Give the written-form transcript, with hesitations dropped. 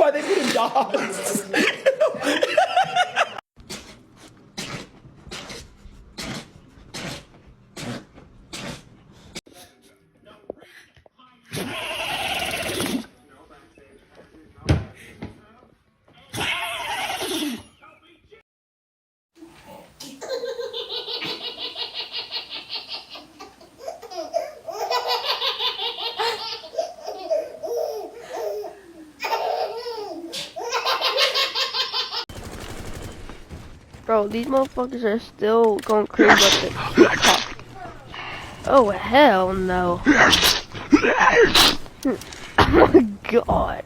why they put in dots. Bro, these motherfuckers are still going crazy about the TikTok. Oh, hell no. Oh my god.